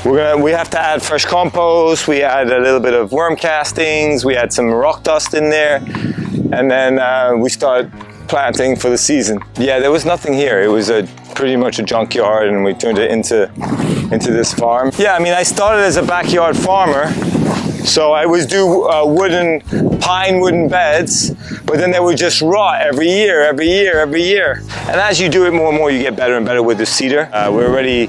We have to add fresh compost. We add a little bit of worm castings. We add some rock dust in there, and then we start planting for the season. Yeah, there was nothing here. It was pretty much a junkyard, and we turned it into this farm. Yeah, I mean, I started as a backyard farmer, so I would do pine wooden beds, but then they would just rot every year. And as you do it more and more, you get better and better with the cedar. We're already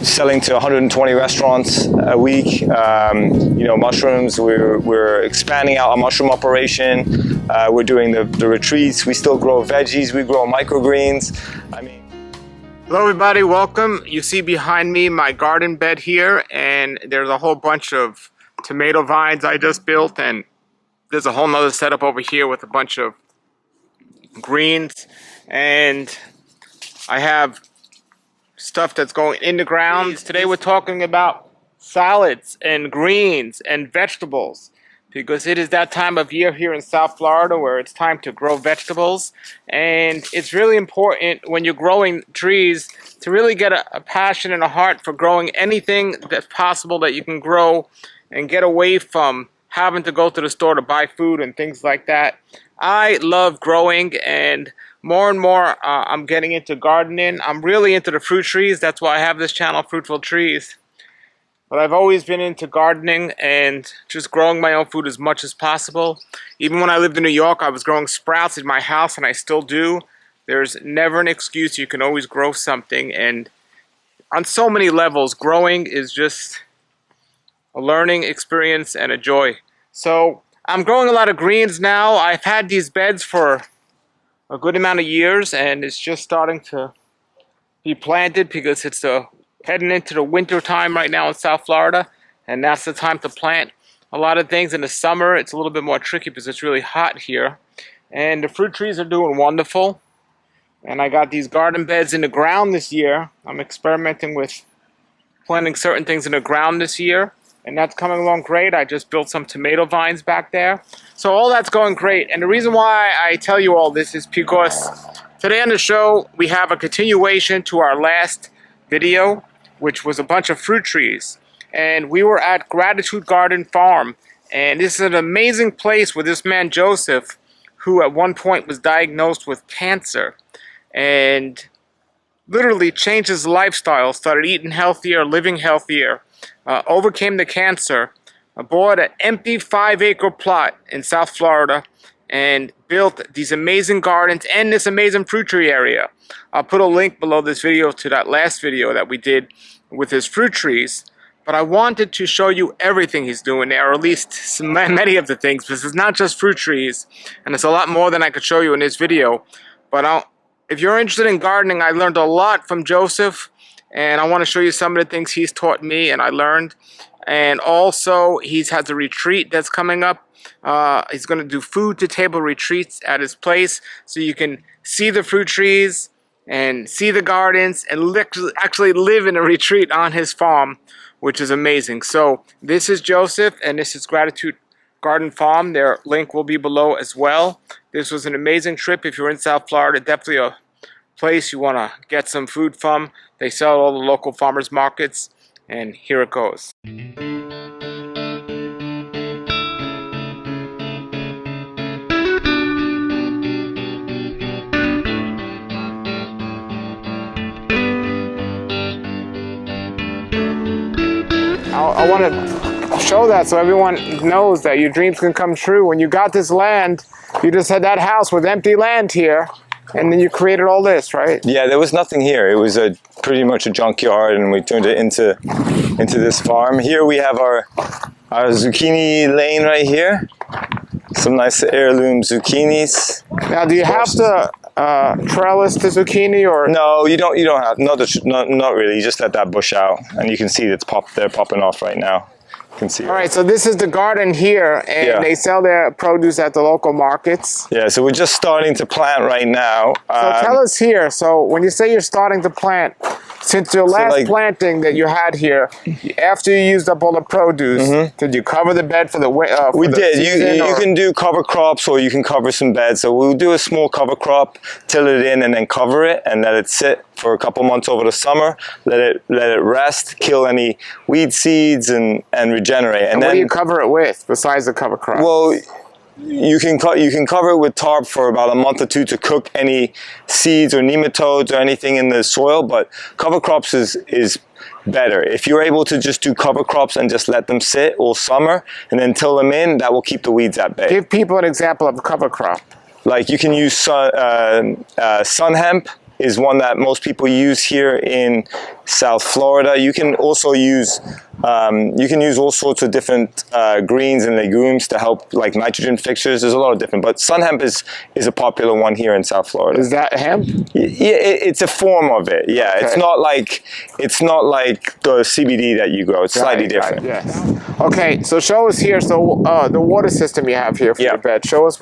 selling to 120 restaurants a week. You know, mushrooms, we're expanding out our mushroom operation. We're doing the retreats. We still grow veggies. We grow microgreens. I mean, hello everybody, welcome. You see behind me my garden bed here, and there's a whole bunch of tomato vines I just built, and there's a whole nother setup over here with a bunch of greens, and I have stuff that's going in the ground. Today we're talking about salads and greens and vegetables, because it is that time of year here in South Florida where it's time to grow vegetables. And it's really important when you're growing trees to really get a passion and a heart for growing anything that's possible that you can grow, and get away from having to go to the store to buy food and things like that. I love growing, and more I'm getting into gardening. I'm really into the fruit trees. That's why I have this channel, Fruitful Trees. But I've always been into gardening and just growing my own food as much as possible. Even when I lived in New York, I was growing sprouts in my house, and I still do. There's never an excuse. You can always grow something. And on so many levels, growing is just a learning experience and a joy. So I'm growing a lot of greens now. I've had these beds for a good amount of years, and it's just starting to be planted because it's heading into the winter time right now in South Florida, and that's the time to plant a lot of things. In the summer it's a little bit more tricky because it's really hot here, and the fruit trees are doing wonderful. And I got these garden beds in the ground this year. I'm experimenting with planting certain things in the ground this year, and that's coming along great. I just built some tomato vines back there, so all that's going great. And the reason why I tell you all this is because today on the show we have a continuation to our last video, which was a bunch of fruit trees. And we were at Gratitude Garden Farm, and this is an amazing place with this man Joseph, who at one point was diagnosed with cancer and literally changed his lifestyle, started eating healthier, living healthier, overcame the cancer, bought an empty 5-acre plot in South Florida, and built these amazing gardens and this amazing fruit tree area. I'll put a link below this video to that last video that we did with his fruit trees. But I wanted to show you everything he's doing there, or at least many of the things, because it's not just fruit trees, and it's a lot more than I could show you in this video. But if you're interested in gardening, I learned a lot from Joseph, and I want to show you some of the things he's taught me and I learned. And also, he has a retreat that's coming up. He's going to do food to table retreats at his place, so you can see the fruit trees and see the gardens and actually live in a retreat on his farm, which is amazing. So this is Joseph, and this is Gratitude Garden Farm. Their link will be below as well. This was an amazing trip. If you're in South Florida, definitely a place you want to get some food from. They sell at all the local farmers markets, and here it goes. I want to show that so everyone knows that your dreams can come true. When you got this land, you just had that house with empty land here, and then you created all this, right? Yeah, there was nothing here. It was pretty much a junkyard, and we turned it into this farm. Here we have our zucchini lane right here. Some nice heirloom zucchinis. Now, do you have to trellis the zucchini, or? No, you don't have, not really. You just let that bush out, and you can see they're popping off right now. You can see it. All right, so this is the garden here, and they sell their produce at the local markets. Yeah, so we're just starting to plant right now. So tell us here, so when you say you're starting to plant, Since your last like- planting that you had here, after you used up all the produce, did you cover the bed for the We did. You or? can do cover crops, or you can cover some beds. So we'll do a small cover crop, till it in, and then cover it, and let it sit for a couple months over the summer. Let it rest, kill any weed seeds, and regenerate. And what then do you cover it with besides the cover crop? well, you can cover it with tarp for about a month or two to cook any seeds or nematodes or anything in the soil. But cover crops is better. If you're able to just do cover crops and just let them sit all summer and then till them in, that will keep the weeds at bay. Give people an example of a cover crop. Like you can use sun hemp is one that most people use here in South Florida. You can also use all sorts of different greens and legumes to help, like nitrogen fixtures. There's a lot of different, but sun hemp is a popular one here in South Florida. Is that hemp? Yeah, it's a form of it. Yeah, Okay. it's not like the CBD that you grow. It's slightly different. Right, yes. Okay, so show us here. So the water system you have here for your bed. Show us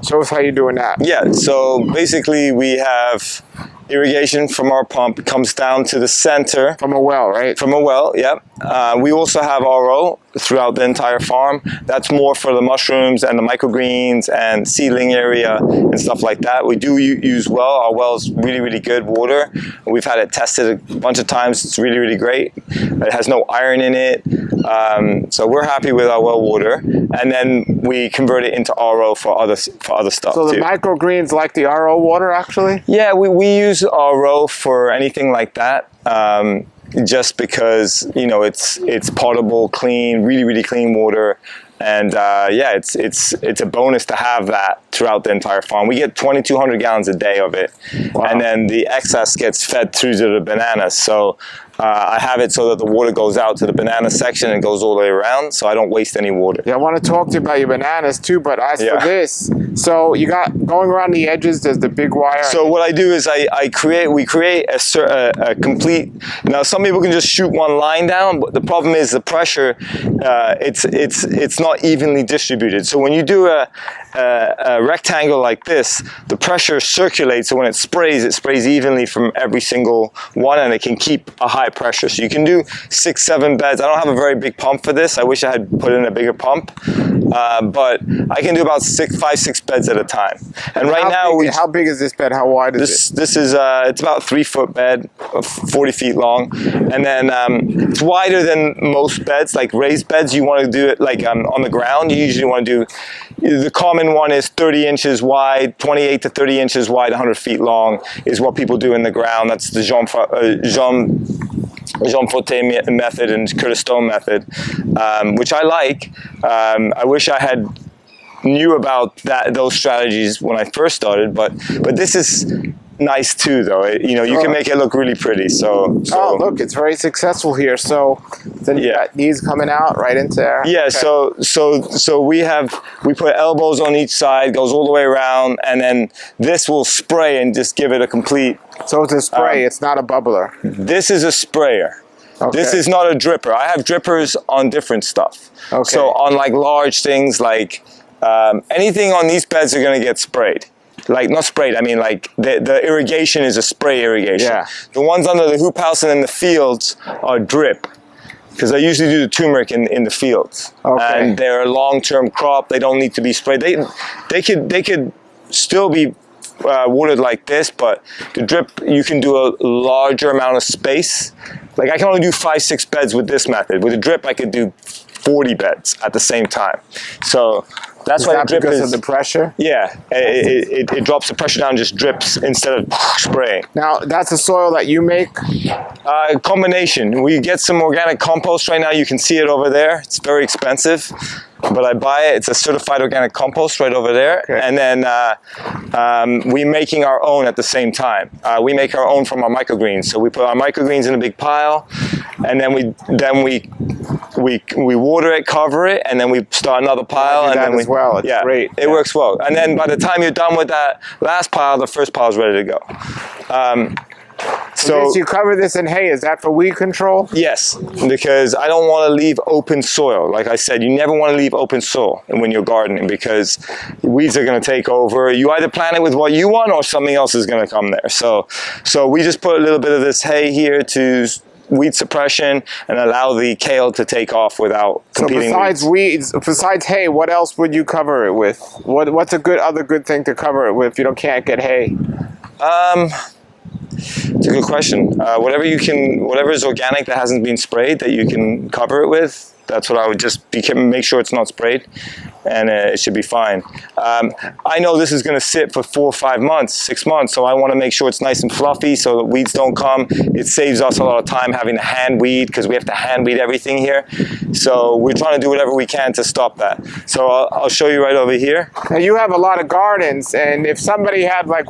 show us how you're doing that. Yeah. So basically, we have irrigation from our pump. It comes down to the center. From a well, right? From a well, yep. We also have RO throughout the entire farm. That's more for the mushrooms and the microgreens and seedling area and stuff like that. We do use well. Our well's really, really good water. We've had it tested a bunch of times. It's really, really great. It has no iron in it. So we're happy with our well water. And then we convert it into RO for other stuff So the too. microgreens like the RO water, actually? Yeah, we use RO for anything like that. Just because it's potable, clean, really, really clean water, and yeah, it's a bonus to have that throughout the entire farm. We get 2,200 gallons a day of it, and then the excess gets fed through to the bananas. So I have it so that the water goes out to the banana section and goes all the way around, so I don't waste any water. Yeah, I want to talk to you about your bananas too, but as for this, so you got going around the edges, there's the big wire. So what I do is we create a complete. Now some people can just shoot one line down, but the problem is the pressure. It's not evenly distributed. So when you do a rectangle like this, the pressure circulates. So when it sprays evenly from every single one, and it can keep a high pressure. So you can do 6-7 beds. I don't have a very big pump for this. I wish I had put in a bigger pump, but I can do about 5-6 beds at a time. And right now, how big is this bed? How wide is it? This is it's about 3-foot bed, 40 feet long, and then it's wider than most beds. Like raised beds, you want to do it like on the ground. You usually want to do the common one is 30 inches wide, 28 to 30 inches wide, 100 feet long is what people do in the ground. That's the Jean Forte method and Curtis Stone method, which I like. I wish I had knew about those strategies when I first started, but this is nice too, though. You can make it look really pretty. So oh, look, it's very successful here. So then you got these coming out right into there. Yeah. Okay. So we put elbows on each side, goes all the way around, and then this will spray and just give it a complete. So it's a spray. It's not a bubbler. This is a sprayer. Okay. This is not a dripper. I have drippers on different stuff. Okay. So on like large things, like anything on these beds are going to get sprayed. Like not sprayed, I mean like the irrigation is a spray irrigation. Yeah. The ones under the hoop house and in the fields are drip, because I usually do the turmeric in the fields. Okay. And they're a long-term crop. They don't need to be sprayed. They could still be watered like this, but the drip, you can do a larger amount of space. Like I can only do 5-6 beds with this method. With a drip, I could do 40 beds at the same time. So that's why the drip because is of the pressure. Yeah, it drops the pressure down, just drips instead of spraying. Now that's the soil that you make. Combination. We get some organic compost right now. You can see it over there. It's very expensive, but I buy it. It's a certified organic compost right over there. Okay. And then we're making our own at the same time. We make our own from our microgreens. So we put our microgreens in a big pile, and then we water it, cover it, and then we start another pile. And then we as well. It's great. It works well. And then by the time you're done with that last pile, the first pile is ready to go. So you cover this in hay. Is that for weed control? Yes, because I don't want to leave open soil. Like I said, you never want to leave open soil when you're gardening because weeds are going to take over. You either plant it with what you want or something else is going to come there. So we just put a little bit of this hay here to weed suppression and allow the kale to take off without competing. So besides hay, what else would you cover it with? What's a other good thing to cover it with if you can't get hay? It's a good question. Whatever is organic that hasn't been sprayed that you can cover it with, that's what I would just make sure it's not sprayed, and it should be fine. I know this is going to sit for 4 or 5 months, 6 months, so I want to make sure it's nice and fluffy so that weeds don't come. It saves us a lot of time having to hand weed because we have to hand weed everything here. So we're trying to do whatever we can to stop that. So I'll show you right over here. Now you have a lot of gardens, and if somebody had like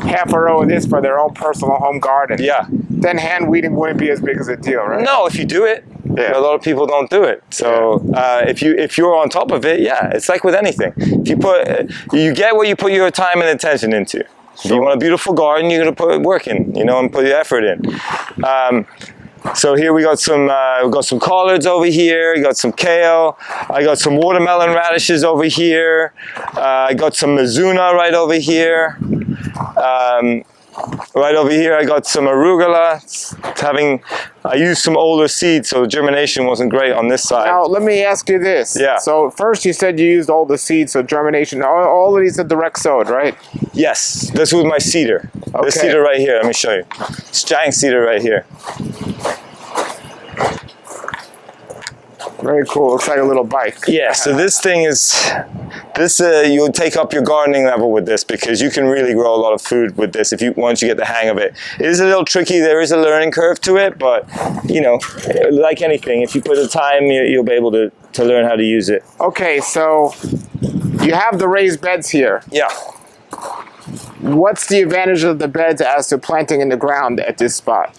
half a row of this for their own personal home garden, yeah, then hand weeding wouldn't be as big as a deal, right? No, if you do it. Yeah. A lot of people don't do it. So if you're on top of it, yeah, it's like with anything. If you get what you put your time and attention into. If you want a beautiful garden, you're gonna put work in, and put your effort in. So here we got some collards over here. We got some kale. I got some watermelon radishes over here. I got some mizuna right over here. Right over here, I got some arugula. I used some older seeds, so the germination wasn't great on this side. Now, let me ask you this. Yeah. So first you said you used older seeds, so germination, all of these are direct sowed, right? Yes, this was my cedar. Okay. This cedar right here, let me show you. It's giant cedar right here. Very cool, looks like a little bike. Yeah, so this thing is, you'll take up your gardening level with this because you can really grow a lot of food with this once you get the hang of it. It is a little tricky, there is a learning curve to it, but like anything, if you put the time, you'll be able to learn how to use it. Okay, so you have the raised beds here. Yeah. What's the advantage of the beds as to planting in the ground at this spot?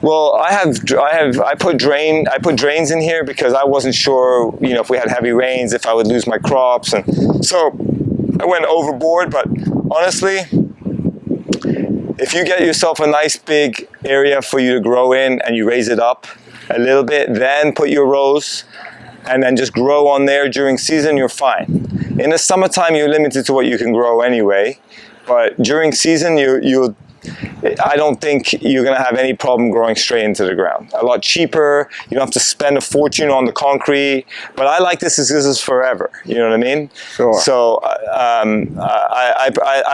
Well, I put drains in here because I wasn't sure, if we had heavy rains, if I would lose my crops, and so I went overboard. But honestly, if you get yourself a nice big area for you to grow in and you raise it up a little bit, then put your rows and then just grow on there during season, you're fine. In the summertime, you're limited to what you can grow anyway, but during season, I don't think you're going to have any problem growing straight into the ground. A lot cheaper. You don't have to spend a fortune on the concrete. But I like this. This is forever. You know what I mean? Sure. So I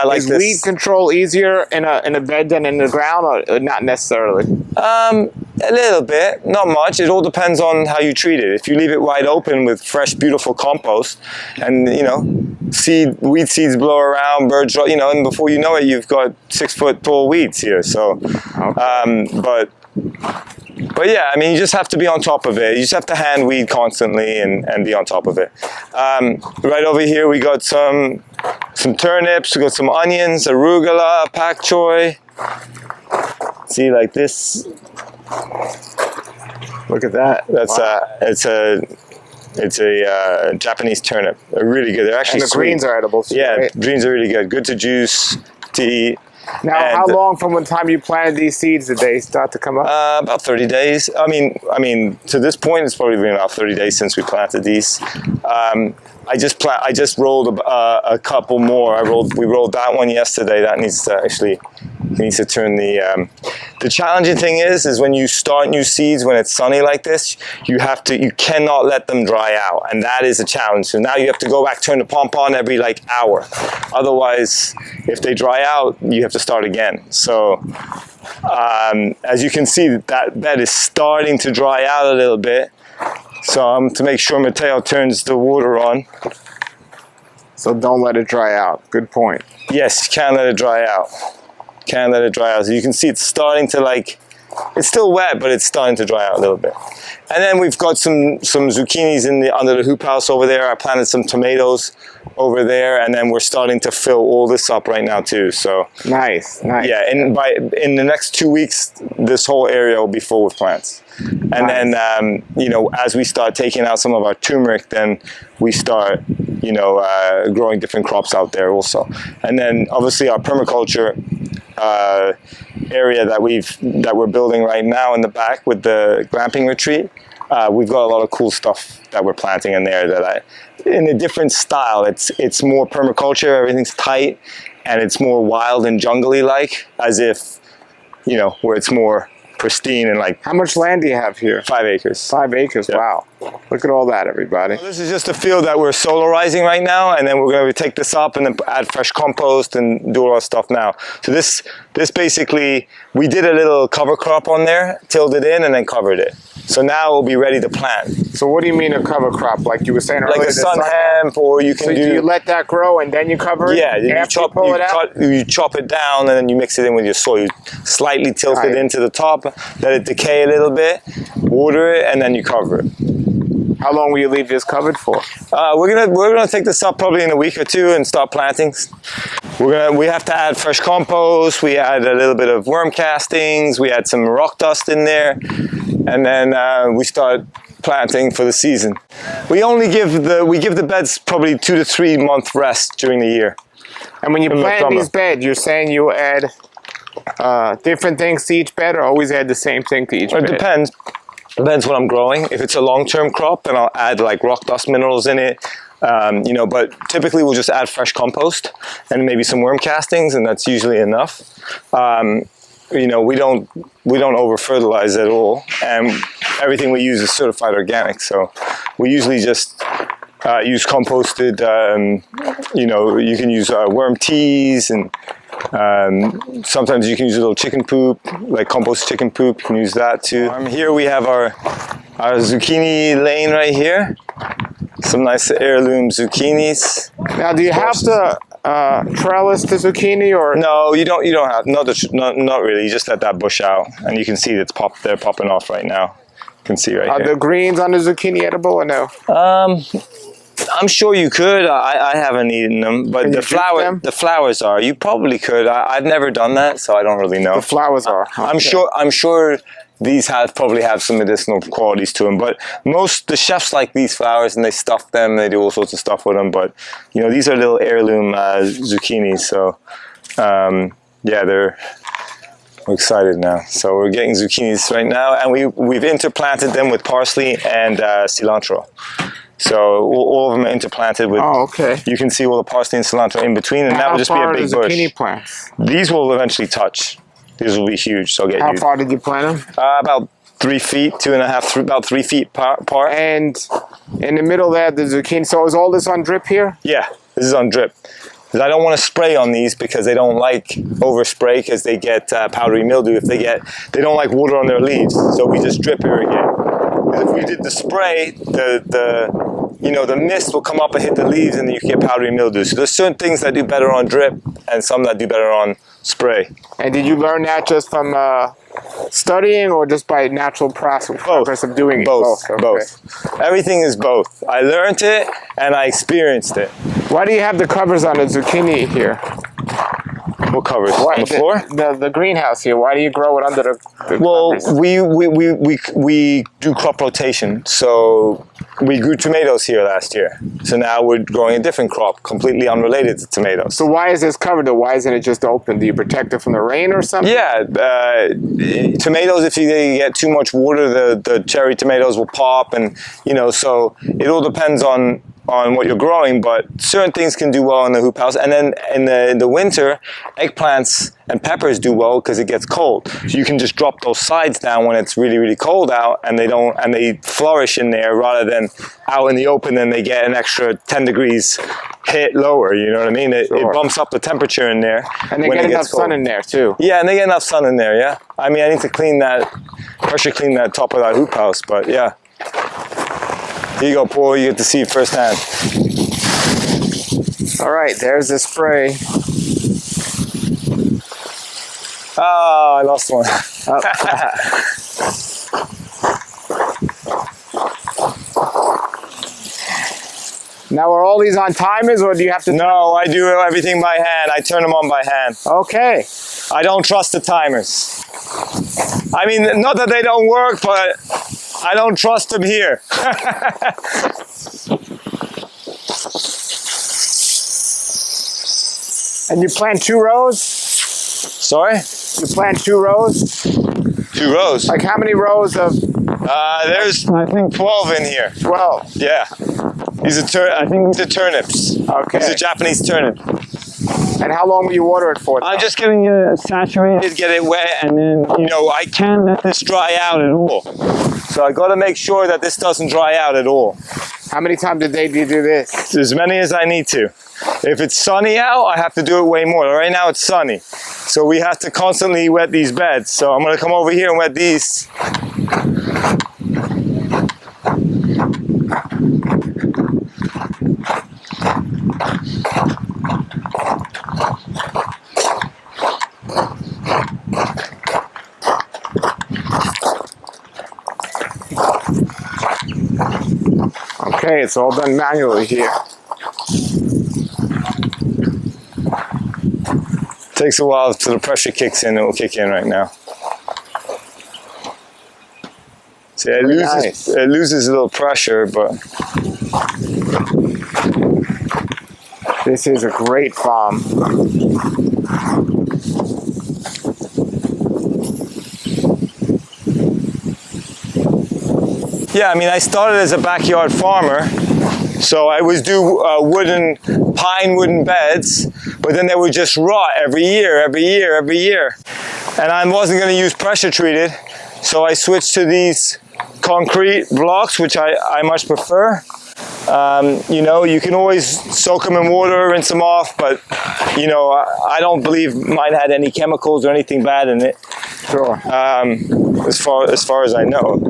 like this. Is weed control easier in a bed than in the ground, or not necessarily? A little bit, not much. It all depends on how you treat it. If you leave it wide open with fresh, beautiful compost, and weed seeds blow around, birds, and before you know it, you've got 6 foot tall weeds here. So, but yeah, I mean, you just have to be on top of it. You just have to hand weed constantly and be on top of it. Right over here, we got some turnips, we got some onions, arugula, pak choi. See, like this. Look at that. That's wow. It's a Japanese turnip. They're really good. They're actually and the sweet. greens are edible too, yeah, right? Greens are really good. Good to juice, to eat. Now, how long from the time you planted these seeds did they start to come up? About 30 days. I mean, to this point, it's probably been about 30 days since we planted these. I just rolled a couple more. We rolled that one yesterday. That needs to turn the challenging thing is when you start new seeds when it's sunny like this, you cannot let them dry out, and that is a challenge. So now you have to go back, turn the pump on every hour. Otherwise, if they dry out, you have to start again. So as you can see, that bed is starting to dry out a little bit. So to make sure Mateo turns the water on. So don't let it dry out. Good point. Yes, you can't let it dry out. Can't let it dry out. So you can see it's starting to it's still wet, but it's starting to dry out a little bit. And then we've got some zucchinis under the hoop house over there. I planted some tomatoes over there, and then we're starting to fill all this up right now too. So nice. Yeah, in the next 2 weeks, this whole area will be full with plants. And then as we start taking out some of our turmeric, then we start growing different crops out there also. And then obviously our permaculture area that we're building right now in the back with the glamping retreat. We've got a lot of cool stuff that we're planting in there that in a different style. It's more permaculture, everything's tight, and it's more wild and jungly like, as if, you know, where it's more pristine and like. How much land do you have here? 5 acres. 5 acres, Yeah. wow. Look at all that, everybody. This is just a field that we're solarizing right now, and then we're going to take this up and then add fresh compost and do all our stuff now. So this basically, we did a little cover crop on there, tilled it in, and then covered it. So now we'll be ready to plant. So what do you mean a cover crop? Like you were saying earlier? Like a sun hemp, or you can so do you let that grow and then you cover it? Yeah, you chop it down and then you mix it in with your soil. You slightly tilt it into the top, let it decay a little bit, water it, and then you cover it. How long will you leave this covered for? We're gonna take this up probably in a week or two and start planting. We have to add fresh compost. We add a little bit of worm castings. We add some rock dust in there, and then we start planting for the season. We give the beds probably 2 to 3 month rest during the year. And when you plant these beds, you're saying you add different things to each bed, or always add the same thing to each bed? It depends. Depends what I'm growing. If it's a long-term crop, then I'll add like rock dust minerals in it. You know, but typically we'll just add fresh compost and maybe some worm castings, and that's usually enough. You know, we don't over fertilize at all, and everything we use is certified organic. So we usually just use composted. You know, you can use worm teas, and sometimes you can use a little chicken poop, like compost chicken poop. You can use that too. Here we have our zucchini lane right here. Some nice heirloom zucchinis. Now, do you have to trellis the zucchini, or no? You don't have not really. You just let that bush out, and you can see they're popping off right now. You can see right here. Are the greens on the zucchini edible or no? I'm sure you could. I haven't eaten them, but the flowers are. You probably could. I've never done that, so I don't really know. The flowers are. Okay. I'm sure these probably have some medicinal qualities to them. But the chefs like these flowers, and they stuff them. They do all sorts of stuff with them. But you know, these are little heirloom zucchinis. So yeah, we're excited now. So we're getting zucchinis right now, and we've interplanted them with parsley and cilantro. So all of them are interplanted with. Oh, okay. You can see all the parsley and cilantro in between, and that will just be a big bush. How far are the zucchini plants? These will eventually touch. These will be huge. So How far did you plant them? About 3 feet, 2.5, about 3 feet apart. And in the middle there, the zucchini. So is all this on drip here? Yeah, this is on drip. Because I don't want to spray on these because they don't like overspray because they get powdery mildew. They don't like water on their leaves. So we just drip irrigate. Because if we did the spray, the mist will come up and hit the leaves, and then you get powdery mildew. So there's certain things that do better on drip, and some that do better on spray. And did you learn that just from studying, or just by natural process of doing it? Both. Okay. Both. Everything is both. I learned it and I experienced it. Why do you have the covers on the zucchini here? What covers? On the floor? The greenhouse here. Why do you grow it under the covers? We do crop rotation. So we grew tomatoes here last year. So now we're growing a different crop, completely unrelated to tomatoes. So why is this covered? Or why isn't it just open? Do you protect it from the rain or something? Yeah. Tomatoes, if they get too much water, the cherry tomatoes will pop, and so it all depends on what you're growing, but certain things can do well in the hoop house. And then in the winter, eggplants and peppers do well because it gets cold. So you can just drop those sides down when it's really, really cold out, and they flourish in there rather than out in the open, and they get an extra 10 degrees hit lower, you know what I mean? It bumps up the temperature in there. And they get enough sun in there too. Yeah, and they get enough sun in there, yeah. I mean, I need to pressure clean that top of that hoop house, but yeah. Here you go, Paul. You get to see it firsthand. All right, there's the spray. Oh, I lost one. Now, are all these on timers, or do you have to? No, I do everything by hand. I turn them on by hand. Okay. I don't trust the timers. I mean, not that they don't work, but I don't trust them here. And you plant 2 rows? Sorry? You plant 2 rows? 2 rows. Like how many rows of? There's, I think, 12 in here. 12. Yeah. I think these are turnips. Okay. These are Japanese turnip. And how long will you water it for? I'm just getting it saturated, get it wet, and then, you know, I can't let this dry out at all. So I got to make sure that this doesn't dry out at all. How many times a day do you do this? As many as I need to. If it's sunny out, I have to do it way more. Right now it's sunny. So we have to constantly wet these beds. So I'm going to come over here and wet these. Okay, it's all done manually here. Takes a while till the pressure kicks in. It will kick in right now. See, it loses a little pressure, but this is a great farm. yeah, I mean, I started as a backyard farmer, so I would do pine wooden beds, but then they would just rot every year. And I wasn't going to use pressure treated, so I switched to these concrete blocks, which I much prefer. You know, you can always soak them in water, rinse them off, but you know, I don't believe mine had any chemicals or anything bad in it. Sure. As far as I know.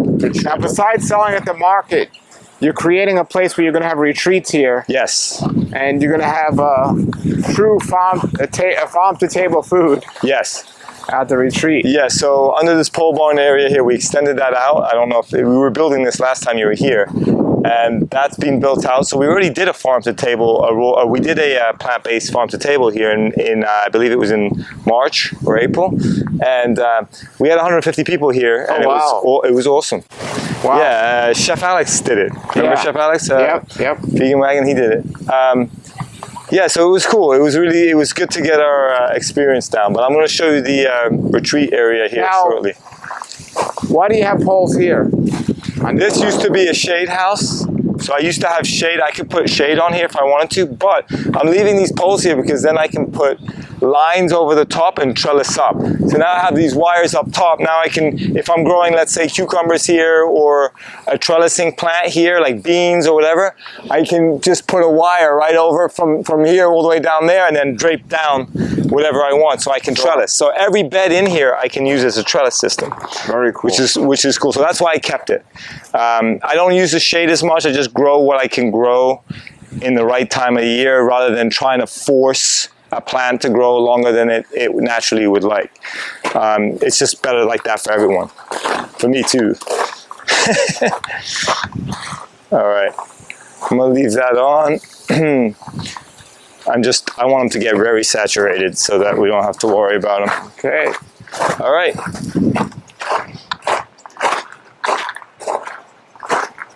Now, besides selling at the market, you're creating a place where you're going to have retreats here. Yes. And you're going to have true farm-to-table food. Yes. At the retreat. Yeah, so under this pole barn area here, we extended that out. I don't know if we were building this last time you were here, and that's been built out. So we already did a farm-to-table, we did a plant-based farm-to-table here in I believe it was in March or April, and we had 150 people here, and it was awesome. Wow. Yeah, Chef Alex did it. Remember Chef Alex? Yep. Vegan Wagon, he did it. Yeah, so it was cool. It was good to get our experience down. But I'm going to show you the retreat area here shortly. Why do you have poles here? This used to be a shade house. So I used to have shade. I could put shade on here if I wanted to, but I'm leaving these poles here because then I can put lines over the top and trellis up. So now I have these wires up top. Now I can, if I'm growing, let's say cucumbers here or a trellising plant here, like beans or whatever, I can just put a wire right over from here all the way down there and then drape down whatever I want, so I can trellis. So every bed in here I can use as a trellis system. Very cool. Which is cool. So that's why I kept it. I don't use the shade as much. I just grow what I can grow in the right time of year rather than trying to force a plant to grow longer than it naturally would like. It's just better like that for everyone. For me too. All right. I'm gonna leave that on. I want them to get very saturated so that we don't have to worry about them. Okay. All right.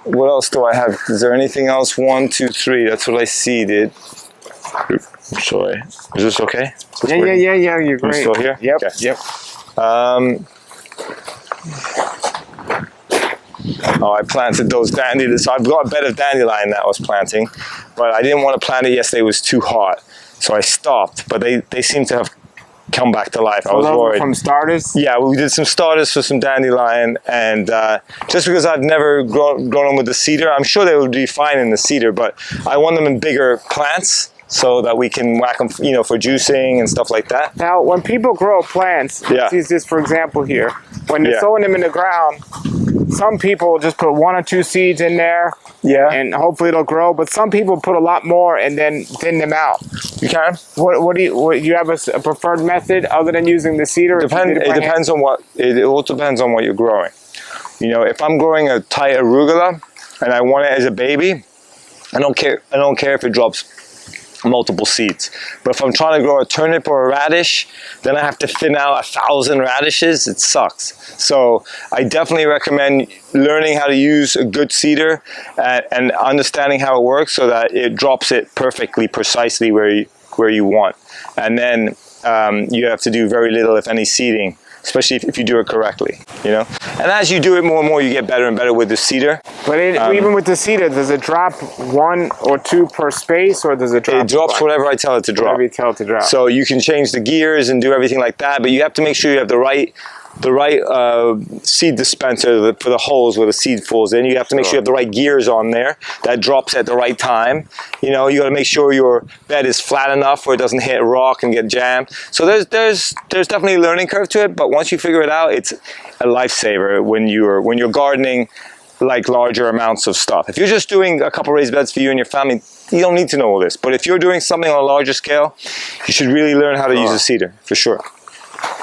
What else do I have? Is there anything else? 1, 2, 3. That's what I seeded. Oops, sorry. Is this okay? Yeah. You're great. Still here? Yep. Okay. Yep. Oh, I planted those dandelions. So I've got a bed of dandelion that I was planting, but I didn't want to plant it yesterday. It was too hot, so I stopped. But they seem to have come back to life. I was worried. From starters? Yeah, we did some starters for some dandelion, and just because I've never grown them with the cedar, I'm sure they would be fine in the cedar, but I want them in bigger plants so that we can whack them, you know, for juicing and stuff like that. Now, when people grow plants, let's use this for example here. When they're throwing them in the ground, some people just put 1 or 2 seeds in there, and hopefully it'll grow. But some people put a lot more and then thin them out. You can. What do you have a preferred method other than using the cedar? It depends on what. It all depends on what you're growing. You know, if I'm growing a Thai arugula and I want it as a baby, I don't care if it drops multiple seeds. But if I'm trying to grow a turnip or a radish, then I have to thin out 1,000 radishes. It sucks. So I definitely recommend learning how to use a good cedar and understanding how it works so that it drops it perfectly, precisely where you want. And then you have to do very little, if any, seeding, especially if you do it correctly, you know. And as you do it more and more, you get better and better with the seeder. But even with the seeder, does it drop 1 or 2 per space, or does it drop? It drops whatever I tell it to drop. Whatever you tell it to drop. So you can change the gears and do everything like that, but you have to make sure you have the right seed dispenser for the holes where the seed falls in. You have to make sure you have the right gears on there that drops at the right time. You know, you got to make sure your bed is flat enough where it doesn't hit rock and get jammed. So there's definitely a learning curve to it, but once you figure it out, it's a lifesaver when you're gardening like larger amounts of stuff. If you're just doing a couple raised beds for you and your family, you don't need to know all this. But if you're doing something on a larger scale, you should really learn how to use a seeder, for sure.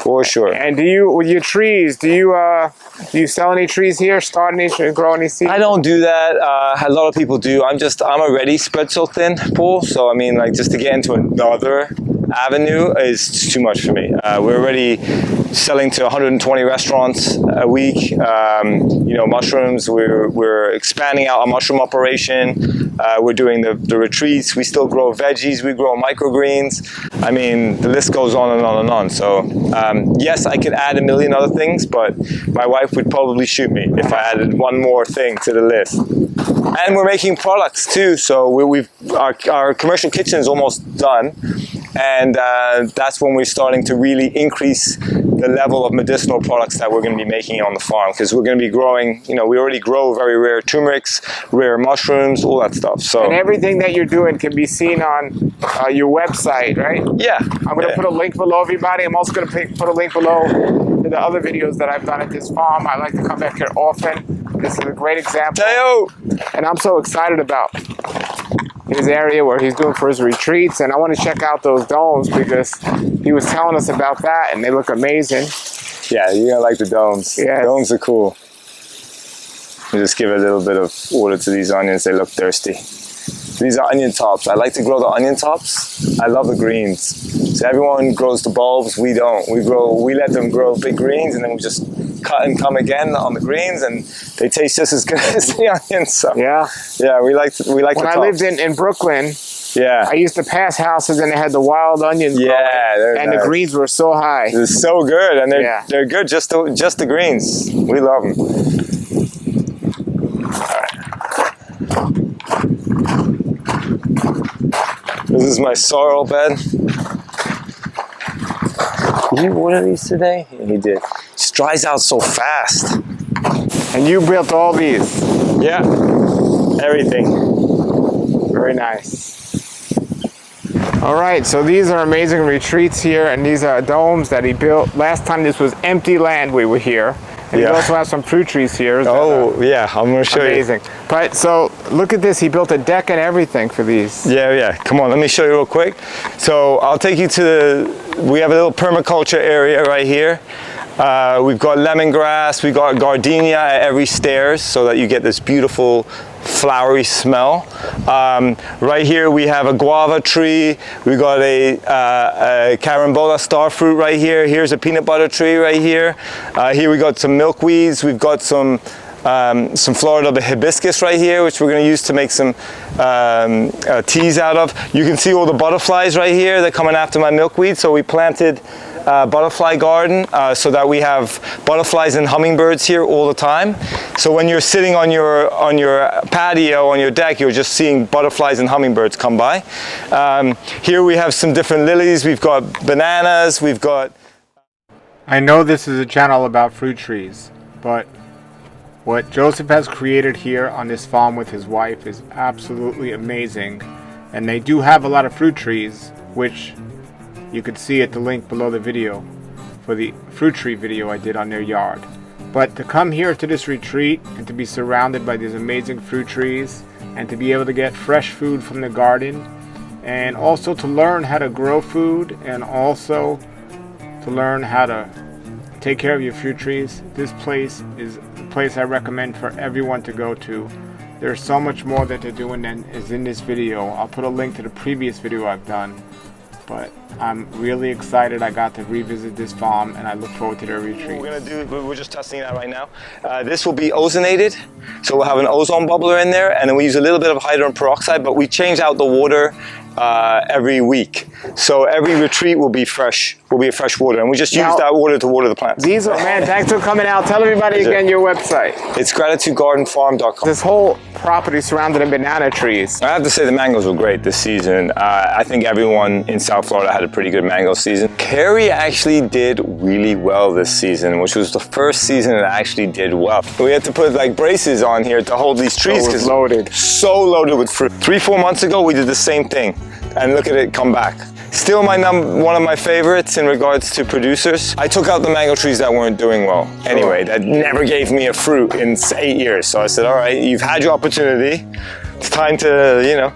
For sure. And with your trees, do you sell any trees here? Start any, grow any seeds? I don't do that. A lot of people do. I'm already spread so thin, Paul. So I mean, like, just to get into another avenue is too much for me. We're already selling to 120 restaurants a week. You know, mushrooms. We're expanding out our mushroom operation. We're doing the retreats. We still grow veggies. We grow microgreens. I mean, the list goes on and on and on. So yes, I could add a million other things, but my wife would probably shoot me if I added one more thing to the list. And we're making products too. So our commercial kitchen is almost done. And that's when we're starting to really increase the level of medicinal products that we're going to be making on the farm, because we're going to be growing, you know, we already grow very rare turmerics, rare mushrooms, all that stuff. So, and everything that you're doing can be seen on your website, right? Yeah. I'm going to put a link below, everybody. I'm also going to put a link below to the other videos that I've done at this farm. I like to come back here often. This is a great example. Teo. And I'm so excited about his area where he's doing for his retreats, and I want to check out those domes because he was telling us about that and they look amazing. Yeah, you're gonna like the domes. Yes. Domes are cool. You just give a little bit of water to these onions, they look thirsty. These are onion tops. I like to grow the onion tops. I love the greens. So everyone grows the bulbs, we don't. We let them grow big greens, and then we just cut and come again on the greens, and they taste just as good as the onions. So yeah, we like the tops. When I lived in Brooklyn, yeah, I used to pass houses and they had the wild onions growing, and the greens were so high. They're so good, and they're good, just the greens. We love them. All right. This is my sorrel bed. Did you water these today? Yeah, he did. It just dries out so fast. And you built all these? Yeah, everything. Very nice. All right, so these are amazing retreats here, and these are domes that he built. Last time this was empty land we were here. And he also has some fruit trees here. Oh, yeah, I'm gonna show you. Amazing. But so look at this, he built a deck and everything for these. Yeah, come on, let me show you real quick. So I'll take you to we have a little permaculture area right here. We've got lemongrass, we've got gardenia at every stairs so that you get this beautiful flowery smell. Right here we have a guava tree. We got a carambola star fruit right here. Here's a peanut butter tree right here. Here we got some milkweeds. We've got some Florida hibiscus right here, which we're going to use to make some teas out of. You can see all the butterflies right here. They're coming after my milkweed. So we planted butterfly garden so that we have butterflies and hummingbirds here all the time. So when you're sitting on your patio, on your deck, you're just seeing butterflies and hummingbirds come by. Here we have some different lilies. We've got bananas. We've got... I know this is a channel about fruit trees, but what Joseph has created here on this farm with his wife is absolutely amazing. And they do have a lot of fruit trees, which you could see at the link below the video for the fruit tree video I did on their yard. But to come here to this retreat and to be surrounded by these amazing fruit trees and to be able to get fresh food from the garden, and also to learn how to grow food, and also to learn how to take care of your fruit trees, this place is the place I recommend for everyone to go to. There's so much more that they're doing than is in this video. I'll put a link to the previous video I've done. But I'm really excited I got to revisit this farm, and I look forward to their retreat. We're just testing it out right now. This will be ozonated, so we'll have an ozone bubbler in there, and then we use a little bit of hydrogen peroxide, but we change out the water every week. So every retreat will be fresh, water, and we just use that water to water the plants. These are, man, thanks for coming out. Tell everybody again your website. It's gratitudegardenfarm.com. This whole property surrounded in banana trees. I have to say the mangoes were great this season. I think everyone in South Florida had a pretty good mango season. Carrie actually did really well this season, which was the first season it actually did well. We had to put like braces on here to hold these trees because loaded. So loaded with fruit. 3-4 months ago we did the same thing, and look at it come back. Still one of my favorites in regards to producers. I took out the mango trees that weren't doing well. Anyway, that never gave me a fruit in 8 years. So I said, all right, you've had your opportunity. It's time to, you know,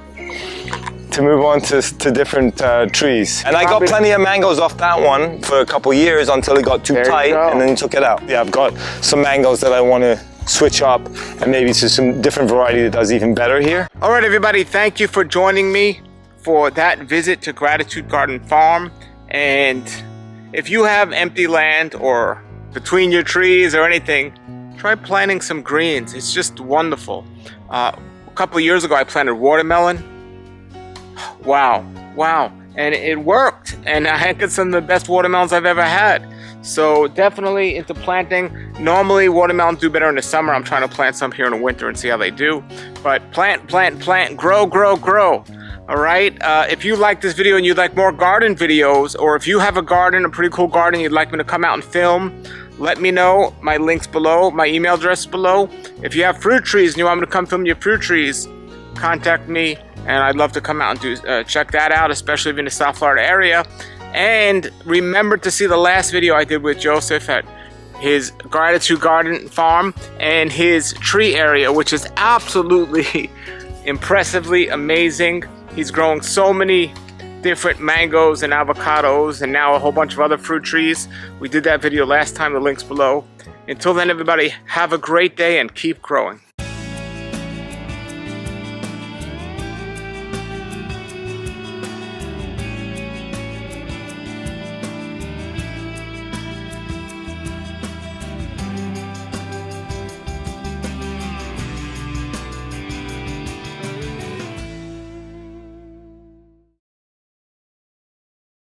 to move on to different trees. And I got plenty of mangoes off that one for a couple years until it got too tight and then took it out. Yeah, I've got some mangoes that I want to switch up and maybe to some different variety that does even better here. All right, everybody, thank you for joining me for that visit to Gratitude Garden Farm. And if you have empty land or between your trees or anything, try planting some greens. It's just wonderful. A couple of years ago I planted watermelon. Wow, and it worked, and I had some of the best watermelons I've ever had. So definitely into planting. Normally watermelons do better in the summer. I'm trying to plant some here in the winter and see how they do. But plant, grow. All right, if you like this video and you'd like more garden videos, or if you have a garden, a pretty cool garden you'd like me to come out and film, let me know. My link's below, my email address is below. If you have fruit trees and you want me to come film your fruit trees, contact me, and I'd love to come out and do check that out, especially if you're in the South Florida area. And remember to see the last video I did with Joseph at his Gratitude Garden Farm and his tree area, which is absolutely impressively amazing. He's growing so many different mangoes and avocados and now a whole bunch of other fruit trees. We did that video last time, the link's below. Until then, everybody, have a great day and keep growing.